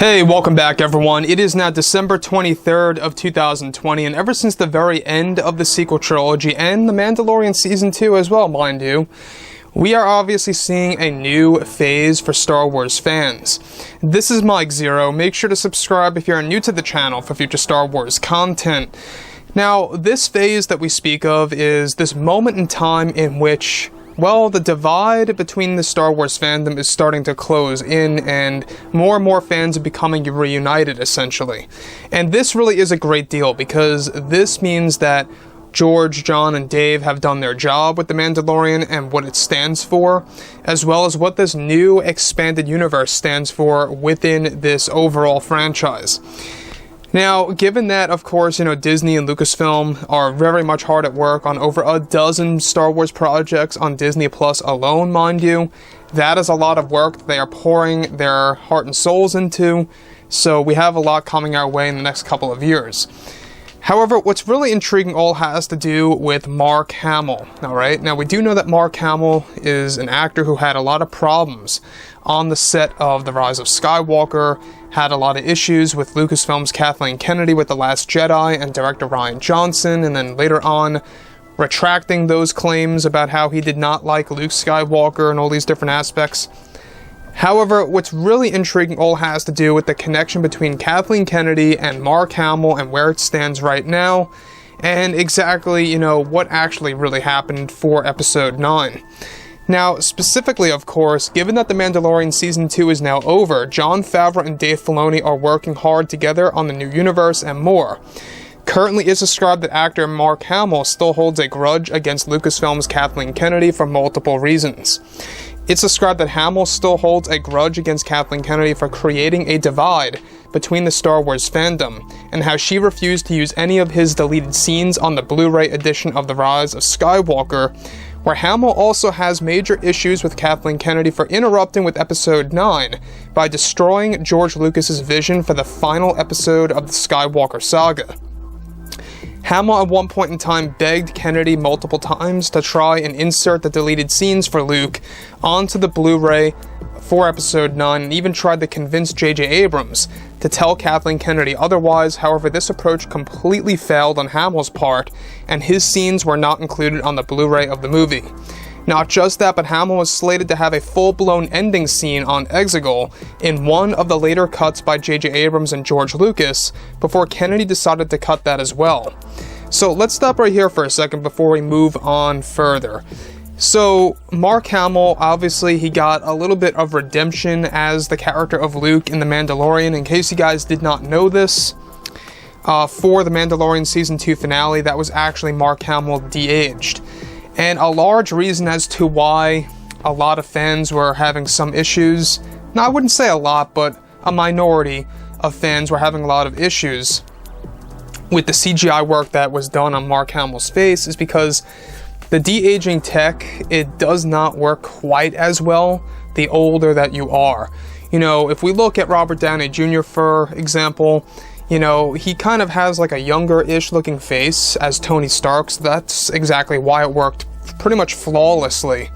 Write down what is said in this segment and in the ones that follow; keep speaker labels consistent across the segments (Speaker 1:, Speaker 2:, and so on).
Speaker 1: Hey, welcome back everyone. It is now December 23rd of 2020, and ever since the very end of the sequel trilogy and The Mandalorian Season 2 as well, mind you, we are obviously seeing a new phase for Star Wars fans. This is Mike Zero. Make sure to subscribe if you're new to the channel for future Star Wars content. Now, this phase that we speak of is this moment in time in which, well, the divide between the Star Wars fandom is starting to close in, and more fans are becoming reunited, essentially. And this really is a great deal, because this means that George, John, and Dave have done their job with The Mandalorian and what it stands for, as well as what this new expanded universe stands for within this overall franchise. Now, given that, of course, Disney and Lucasfilm are very much hard at work on over a dozen Star Wars projects on Disney Plus alone, mind you, that is a lot of work that they are pouring their heart and souls into, so we have a lot coming our way in the next couple of years. However, what's really intriguing all has to do with Mark Hamill, alright? Now, we do know that Mark Hamill is an actor who had a lot of problems on the set of The Rise of Skywalker, had a lot of issues with Lucasfilm's Kathleen Kennedy with The Last Jedi and director Rian Johnson, and then later on retracting those claims about how he did not like Luke Skywalker and all these different aspects. However, what's really intriguing all has to do with the connection between Kathleen Kennedy and Mark Hamill and where it stands right now, and exactly, what actually really happened for Episode 9. Now, specifically, of course, given that The Mandalorian Season 2 is now over, Jon Favreau and Dave Filoni are working hard together on the new universe and more. Currently, it's described that actor Mark Hamill still holds a grudge against Lucasfilm's Kathleen Kennedy for multiple reasons. It's described that Hamill still holds a grudge against Kathleen Kennedy for creating a divide between the Star Wars fandom, and how she refused to use any of his deleted scenes on the Blu-ray edition of The Rise of Skywalker, where Hamill also has major issues with Kathleen Kennedy for interrupting with Episode 9 by destroying George Lucas's vision for the final episode of the Skywalker saga. Hamill at one point in time begged Kennedy multiple times to try and insert the deleted scenes for Luke onto the Blu-ray for Episode 9, and even tried to convince J.J. Abrams to tell Kathleen Kennedy otherwise. However, this approach completely failed on Hamill's part, and his scenes were not included on the Blu-ray of the movie. Not just that, but Hamill was slated to have a full-blown ending scene on Exegol in one of the later cuts by J.J. Abrams and George Lucas, before Kennedy decided to cut that as well. So let's stop right here for a second before we move on further. So, Mark Hamill, obviously, he got a little bit of redemption as the character of Luke in The Mandalorian. In case you guys did not know this, for The Mandalorian Season 2 finale, that was actually Mark Hamill de-aged. And a large reason as to why a lot of fans were having some issues, now I wouldn't say a lot, but a minority of fans were having a lot of issues with the CGI work that was done on Mark Hamill's face, is because the de-aging tech, it does not work quite as well the older that you are. If we look at Robert Downey Jr., for example, he kind of has like a younger-ish looking face as Tony Stark, so that's exactly why it worked pretty much flawlessly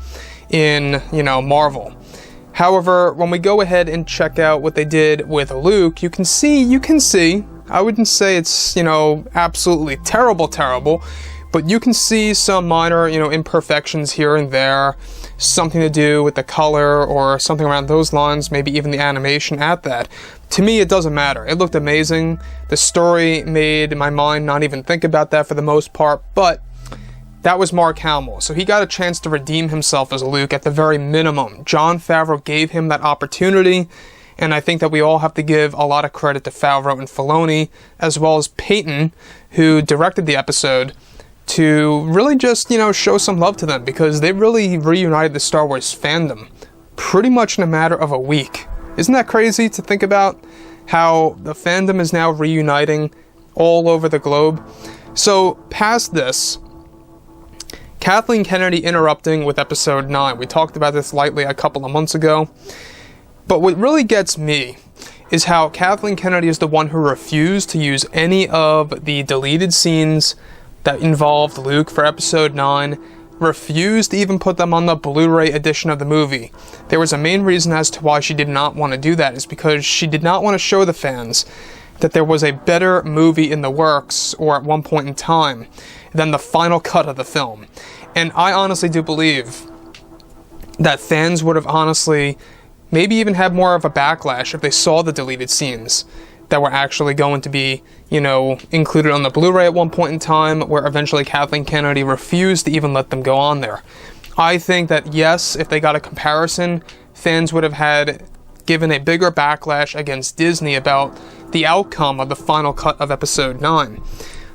Speaker 1: in, Marvel. However, when we go ahead and check out what they did with Luke, you can see, I wouldn't say it's, absolutely terrible, but you can see some minor, imperfections here and there, something to do with the color or something around those lines, maybe even the animation at that. To me, it doesn't matter. It looked amazing. The story made my mind not even think about that for the most part, but that was Mark Hamill, so he got a chance to redeem himself as Luke at the very minimum. Jon Favreau gave him that opportunity, and I think that we all have to give a lot of credit to Favreau and Filoni, as well as Peyton, who directed the episode, to really just, show some love to them, because they really reunited the Star Wars fandom pretty much in a matter of a week. Isn't that crazy to think about how the fandom is now reuniting all over the globe? So, past this, Kathleen Kennedy interrupting with Episode 9. We talked about this lightly a couple of months ago. But what really gets me is how Kathleen Kennedy is the one who refused to use any of the deleted scenes that involved Luke for Episode 9, refused to even put them on the Blu-ray edition of the movie. There was a main reason as to why she did not want to do that, is because she did not want to show the fans that there was a better movie in the works, or at one point in time, than the final cut of the film. And I honestly do believe that fans would have honestly maybe even had more of a backlash if they saw the deleted scenes that were actually going to be, included on the Blu-ray at one point in time, where eventually Kathleen Kennedy refused to even let them go on there. I think that, yes, if they got a comparison, fans would have had given a bigger backlash against Disney about the outcome of the final cut of Episode 9.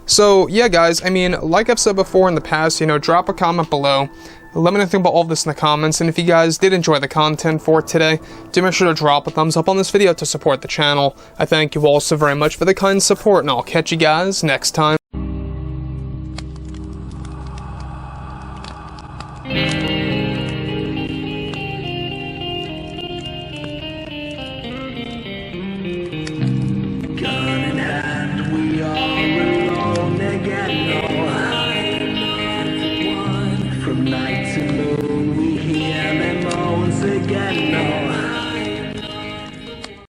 Speaker 1: So, yeah, guys, like I've said before in the past, drop a comment below. Let me know what you think about all of this in the comments, and if you guys did enjoy the content for today, do make sure to drop a thumbs up on this video to support the channel. I thank you all so very much for the kind support, and I'll catch you guys next time.